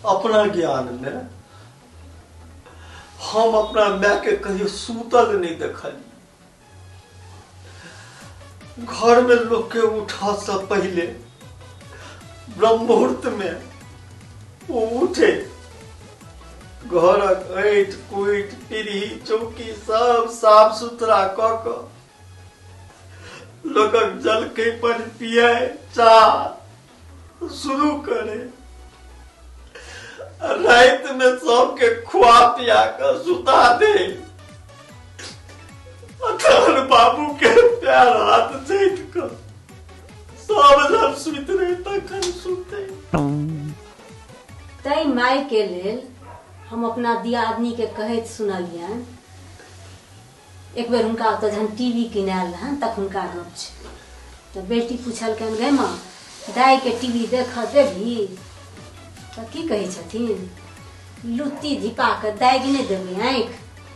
अपना ज्ञान में हम अपना माय के कहियो सूतल नहीं देखली। घर में लोग के उठा से पहले ब्रह्म मुहूर्त में वो उठे, घरक ऐठ कुट पीढ़ी चौकी सब साफ सुथरा क लोगक जल के पर पिए, चाह शुरू करे, रात में सबके खुआ पिया कर सुता दे, अतन बाबू के प्यार हाथ जैत कर सब जब सुत रहे तखन सुते। तै माय के लेल हम अपना दियादनी के कहैत सुनलियन। एक बेर हुनका तो जहन टीवी किनायल रहन तक हुनका गप छै, तो बेटी पूछलकन गे माँ दाई के टीवी देख देबही, तो की कहे छथिन लुत्ती धिपा के दागि नहीं देबे आँख,